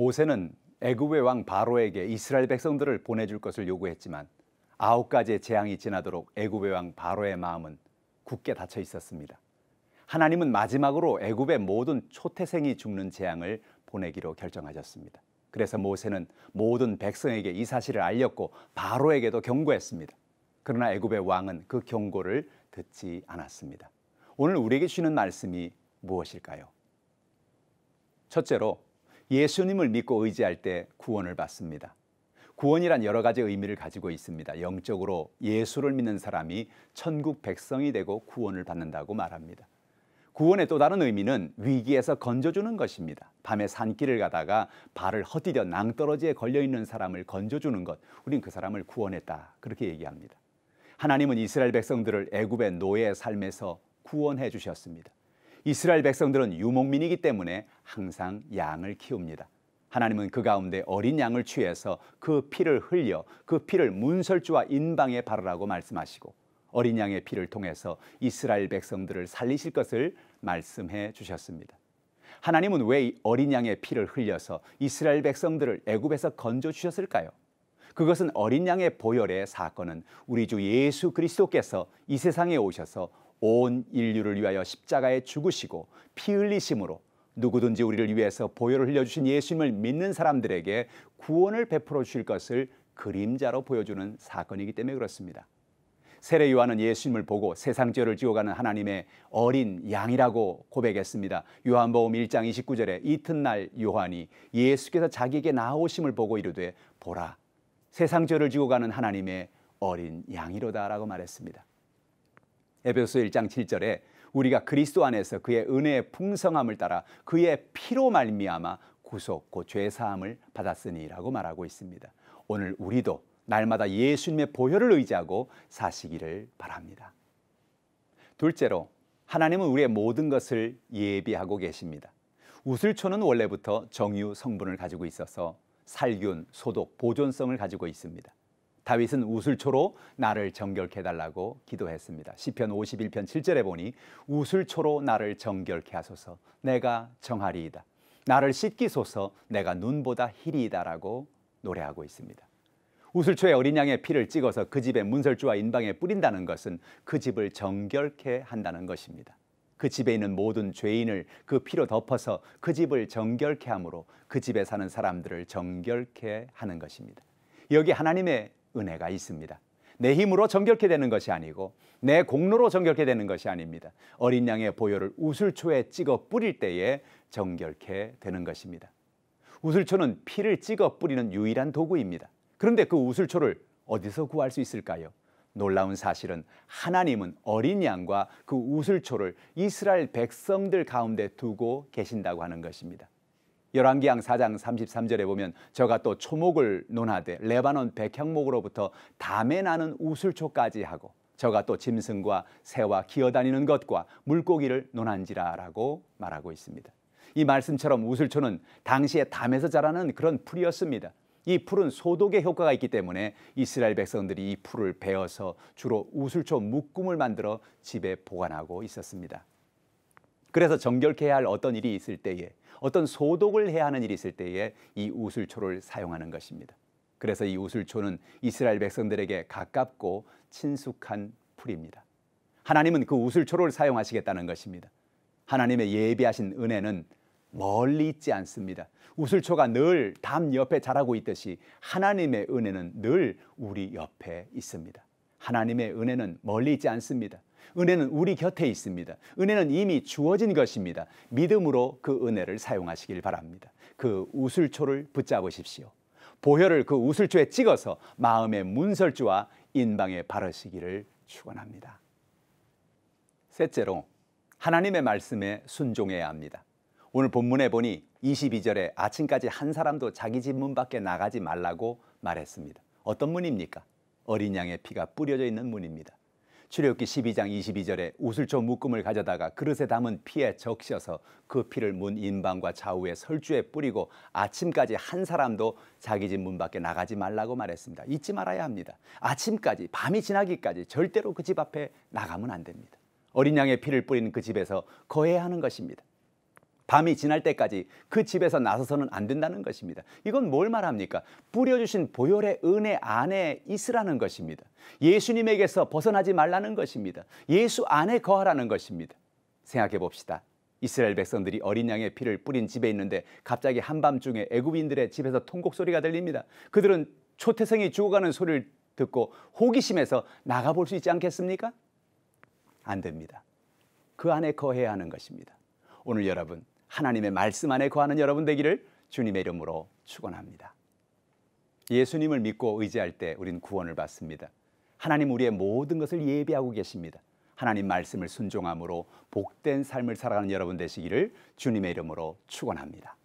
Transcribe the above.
모세는 애굽의 왕 바로에게 이스라엘 백성들을 보내줄 것을 요구했지만 9가지의 재앙이 지나도록 애굽의 왕 바로의 마음은 굳게 닫혀 있었습니다. 하나님은 마지막으로 애굽의 모든 초태생이 죽는 재앙을 보내기로 결정하셨습니다. 그래서 모세는 모든 백성에게 이 사실을 알렸고 바로에게도 경고했습니다. 그러나 애굽의 왕은 그 경고를 듣지 않았습니다. 오늘 우리에게 주시는 말씀이 무엇일까요? 첫째로, 예수님을 믿고 의지할 때 구원을 받습니다. 구원이란 여러 가지 의미를 가지고 있습니다. 영적으로 예수를 믿는 사람이 천국 백성이 되고 구원을 받는다고 말합니다. 구원의 또 다른 의미는 위기에서 건져주는 것입니다. 밤에 산길을 가다가 발을 헛디뎌 낭떠러지에 걸려있는 사람을 건져주는 것, 우린 그 사람을 구원했다, 그렇게 얘기합니다. 하나님은 이스라엘 백성들을 애굽의 노예의 삶에서 구원해 주셨습니다. 이스라엘 백성들은 유목민이기 때문에 항상 양을 키웁니다. 하나님은 그 가운데 어린 양을 취해서 그 피를 흘려 그 피를 문설주와 인방에 바르라고 말씀하시고 어린 양의 피를 통해서 이스라엘 백성들을 살리실 것을 말씀해 주셨습니다. 하나님은 왜 어린 양의 피를 흘려서 이스라엘 백성들을 애굽에서 건져 주셨을까요? 그것은 어린 양의 보혈의 사건은 우리 주 예수 그리스도께서 이 세상에 오셔서 온 인류를 위하여 십자가에 죽으시고 피 흘리심으로 누구든지 우리를 위해서 보혈을 흘려주신 예수님을 믿는 사람들에게 구원을 베풀어 주실 것을 그림자로 보여주는 사건이기 때문에 그렇습니다. 세례 요한은 예수님을 보고 세상 죄를 지어가는 하나님의 어린 양이라고 고백했습니다. 요한복음 1장 29절에 이튿날 요한이 예수께서 자기에게 나오심을 보고 이르되 보라, 세상 죄를 지고 가는 하나님의 어린 양이로다라고 말했습니다. 에베소 1장 7절에 우리가 그리스도 안에서 그의 은혜의 풍성함을 따라 그의 피로 말미암아 구속 곧 죄사함을 받았으니라고 말하고 있습니다. 오늘 우리도 날마다 예수님의 보혈을 의지하고 사시기를 바랍니다. 둘째로, 하나님은 우리의 모든 것을 예비하고 계십니다. 우슬초는 원래부터 정유 성분을 가지고 있어서 살균, 소독, 보존성을 가지고 있습니다. 다윗은 우슬초로 나를 정결케 해달라고 기도했습니다. 시편 51편 7절에 보니 우슬초로 나를 정결케 하소서 내가 정하리이다. 나를 씻기소서 내가 눈보다 희리이다라고 노래하고 있습니다. 우슬초에 어린 양의 피를 찍어서 그 집의 문설주와 인방에 뿌린다는 것은 그 집을 정결케 한다는 것입니다. 그 집에 있는 모든 죄인을 그 피로 덮어서 그 집을 정결케 함으로 그 집에 사는 사람들을 정결케 하는 것입니다. 여기 하나님의 은혜가 있습니다. 내 힘으로 정결케 되는 것이 아니고 내 공로로 정결케 되는 것이 아닙니다. 어린 양의 보혈을 우슬초에 찍어 뿌릴 때에 정결케 되는 것입니다. 우슬초는 피를 찍어 뿌리는 유일한 도구입니다. 그런데 그 우슬초를 어디서 구할 수 있을까요? 놀라운 사실은 하나님은 어린 양과 그 우슬초를 이스라엘 백성들 가운데 두고 계신다고 하는 것입니다. 열왕기상 4장 33절에 보면 저가 또 초목을 논하되 레바논 백향목으로부터 담에 나는 우슬초까지 하고 저가 또 짐승과 새와 기어다니는 것과 물고기를 논한지라라고 말하고 있습니다. 이 말씀처럼 우슬초는 당시에 담에서 자라는 그런 풀이었습니다. 이 풀은 소독의 효과가 있기 때문에 이스라엘 백성들이 이 풀을 베어서 주로 우슬초 묶음을 만들어 집에 보관하고 있었습니다. 그래서 정결케 해야 할 어떤 일이 있을 때에, 어떤 소독을 해야 하는 일이 있을 때에 이 우슬초를 사용하는 것입니다. 그래서 이 우슬초는 이스라엘 백성들에게 가깝고 친숙한 풀입니다. 하나님은 그 우슬초를 사용하시겠다는 것입니다. 하나님의 예비하신 은혜는 멀리 있지 않습니다. 우슬초가 늘 담 옆에 자라고 있듯이 하나님의 은혜는 늘 우리 옆에 있습니다. 하나님의 은혜는 멀리 있지 않습니다. 은혜는 우리 곁에 있습니다. 은혜는 이미 주어진 것입니다. 믿음으로 그 은혜를 사용하시길 바랍니다. 그 우슬초를 붙잡으십시오. 보혈을 그 우슬초에 찍어서 마음의 문설주와 인방에 바르시기를 축원합니다. 셋째로, 하나님의 말씀에 순종해야 합니다. 오늘 본문에 보니 22절에 아침까지 한 사람도 자기 집 문 밖에 나가지 말라고 말했습니다. 어떤 문입니까? 어린 양의 피가 뿌려져 있는 문입니다. 출애굽기 12장 22절에 우슬초 묶음을 가져다가 그릇에 담은 피에 적셔서 그 피를 문 인방과 좌우에 설주에 뿌리고 아침까지 한 사람도 자기 집 문 밖에 나가지 말라고 말했습니다. 잊지 말아야 합니다. 아침까지, 밤이 지나기까지 절대로 그 집 앞에 나가면 안 됩니다. 어린 양의 피를 뿌리는 그 집에서 거해야 하는 것입니다. 밤이 지날 때까지 그 집에서 나서서는 안 된다는 것입니다. 이건 뭘 말합니까? 뿌려주신 보혈의 은혜 안에 있으라는 것입니다. 예수님에게서 벗어나지 말라는 것입니다. 예수 안에 거하라는 것입니다. 생각해 봅시다. 이스라엘 백성들이 어린 양의 피를 뿌린 집에 있는데 갑자기 한밤중에 애굽인들의 집에서 통곡 소리가 들립니다. 그들은 초태생이 죽어가는 소리를 듣고 호기심에서 나가볼 수 있지 않겠습니까? 안 됩니다. 그 안에 거해야 하는 것입니다. 오늘 여러분, 하나님의 말씀 안에 거하는 여러분 되기를 주님의 이름으로 축원합니다. 예수님을 믿고 의지할 때 우린 구원을 받습니다. 하나님 우리의 모든 것을 예비하고 계십니다. 하나님 말씀을 순종함으로 복된 삶을 살아가는 여러분 되시기를 주님의 이름으로 축원합니다.